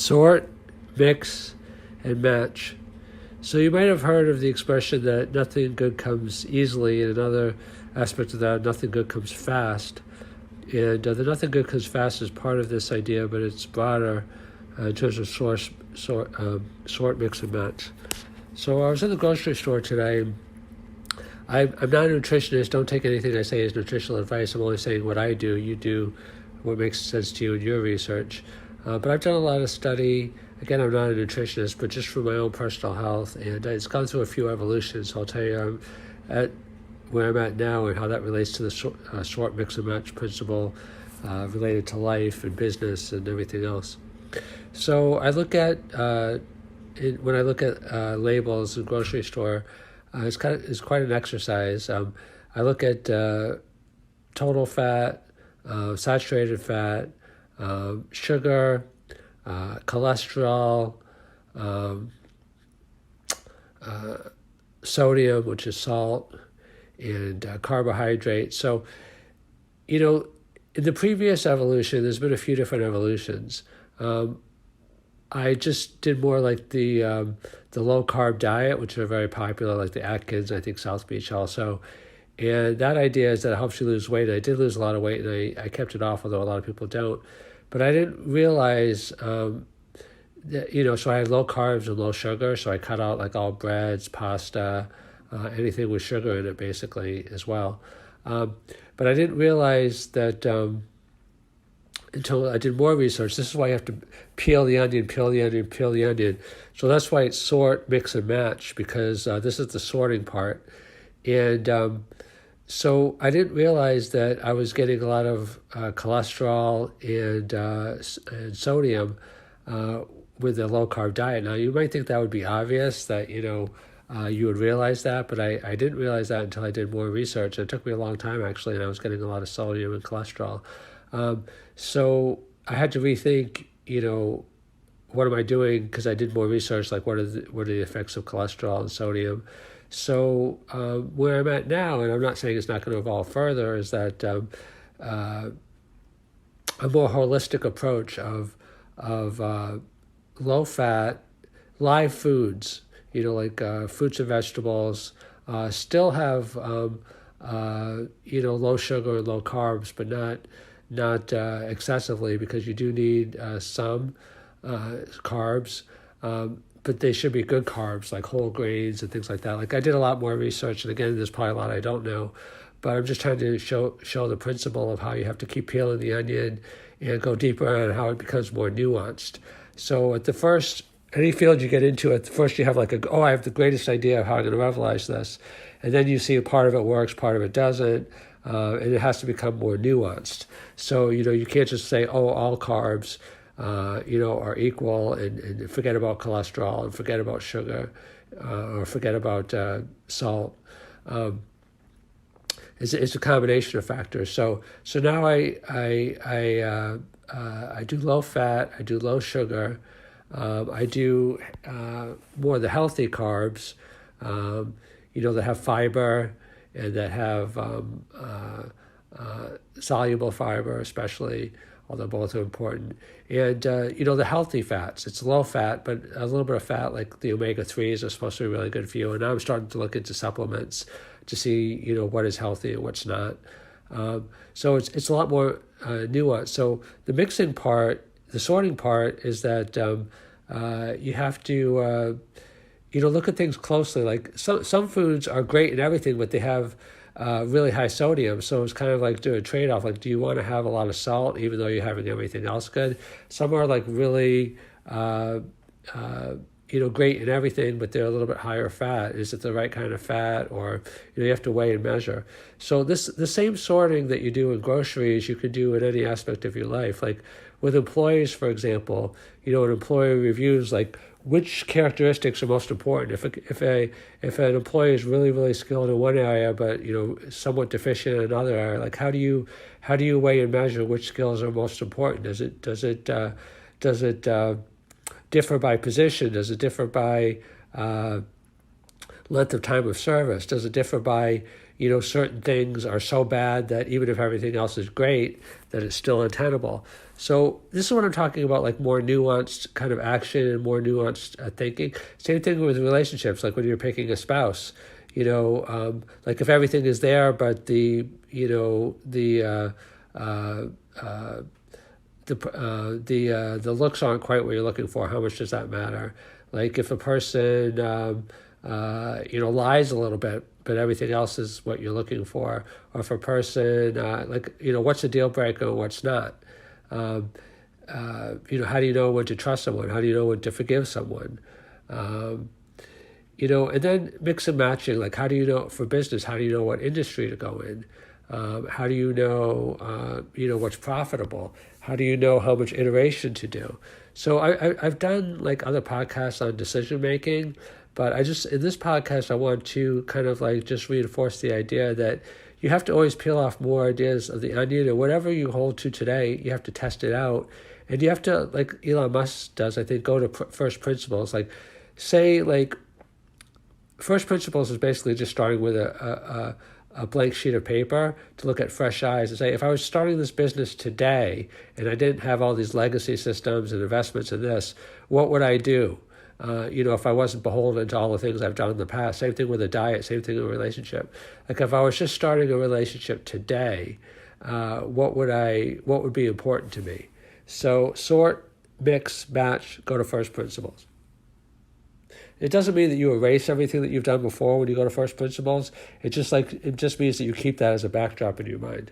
Sort, mix, and match. So you might have heard of the expression that nothing good comes easily, and another aspect of that, nothing good comes fast. And the nothing good comes fast is part of this idea, but it's broader in terms of sort, mix, and match. So I was in the grocery store today. I'm not a nutritionist. Don't take anything I say as nutritional advice. I'm only saying what I do. You do what makes sense to you in your research. But I've done a lot of study. Again, I'm not a nutritionist, but just for my own personal health. And it's gone through a few evolutions. So I'll tell you where I'm at now and how that relates to the sort, mix, and match principle related to life and business and everything else. So I look at, when I look at labels in the grocery store, it's quite an exercise. I look at total fat, saturated fat, sugar, cholesterol, sodium, which is salt, and carbohydrates. So, in the previous evolution, there's been a few different evolutions. I just did more like the low carb diet, which are very popular, like the Atkins, I think South Beach also. And that idea is that it helps you lose weight. I did lose a lot of weight, and I kept it off, although a lot of people don't. But I didn't realize that, so I had low carbs and low sugar, so I cut out like all breads, pasta, anything with sugar in it basically as well. But I didn't realize that until I did more research. This is why you have to peel the onion. So that's why it's sort, mix, and match, because this is the sorting part. And so I didn't realize that I was getting a lot of cholesterol and sodium with a low-carb diet. Now, you might think that would be obvious, that, you would realize that, but I didn't realize that until I did more research. It took me a long time, actually, and I was getting a lot of sodium and cholesterol. So I had to rethink, what am I doing? Because I did more research, like what are the effects of cholesterol and sodium. So where I'm at now, and I'm not saying it's not going to evolve further, is that a more holistic approach of low-fat, live foods, like fruits and vegetables, still have low sugar and low carbs, but not excessively, because you do need some carbs, but they should be good carbs, like whole grains and things like that. Like, I did a lot more research, and again, there's probably a lot I don't know, but I'm just trying to show the principle of how you have to keep peeling the onion and go deeper on how it becomes more nuanced. So at the first, any field you get into, at the first you have like I have the greatest idea of how I'm going to revolutionize this. And then you see a part of it works, part of it doesn't, and it has to become more nuanced. So, you can't just say, all carbs, are equal, and forget about cholesterol and forget about sugar, or forget about salt. It's a combination of factors. So now I do low fat, I do low sugar, I do more of the healthy carbs, that have fiber and that have soluble fiber, especially, although both are important. And, the healthy fats, it's low fat, but a little bit of fat, like the omega-3s are supposed to be really good for you. And now I'm starting to look into supplements to see, what is healthy and what's not. So it's a lot more nuanced. So the mixing part, the sorting part, is that you have to, look at things closely. Like some foods are great and everything, but they have really high sodium. So it's kind of like doing a trade-off. Like, do you want to have a lot of salt even though you're having everything else good? Some are like really, great in everything, but they're a little bit higher fat. Is it the right kind of fat? Or, you have to weigh and measure. So the same sorting that you do in groceries, you can do in any aspect of your life. Like with employees, for example, an employee reviews, like, which characteristics are most important? If an employee is really, really skilled in one area, but somewhat deficient in another area, like how do you weigh and measure which skills are most important? Does it differ by position? Does it differ by length of time of service? Does it differ by certain things are so bad that even if everything else is great, that it's still untenable. So this is what I'm talking about, like more nuanced kind of action and more nuanced thinking. Same thing with relationships, like when you're picking a spouse. Like if everything is there, but the looks aren't quite what you're looking for, how much does that matter? Like if a person lies a little bit, but everything else is what you're looking for, or if a person what's a deal breaker and what's not? How do you know when to trust someone? How do you know when to forgive someone? And then mix and matching, like how do you know, for business, how do you know what industry to go in? How do you know, what's profitable? How do you know how much iteration to do? So I've done like other podcasts on decision making, but in this podcast, I want to kind of like just reinforce the idea that you have to always peel off more ideas of the onion, and whatever you hold to today, you have to test it out. And you have to, like Elon Musk does, I think, go to first principles. Like say like, first principles is basically just starting with a blank sheet of paper to look at fresh eyes and say, if I was starting this business today and I didn't have all these legacy systems and investments in this, what would I do? If I wasn't beholden to all the things I've done in the past. Same thing with a diet, same thing with a relationship. Like if I was just starting a relationship today, what would be important to me? So sort, mix, match, go to first principles. It doesn't mean that you erase everything that you've done before when you go to first principles. It just means that you keep that as a backdrop in your mind.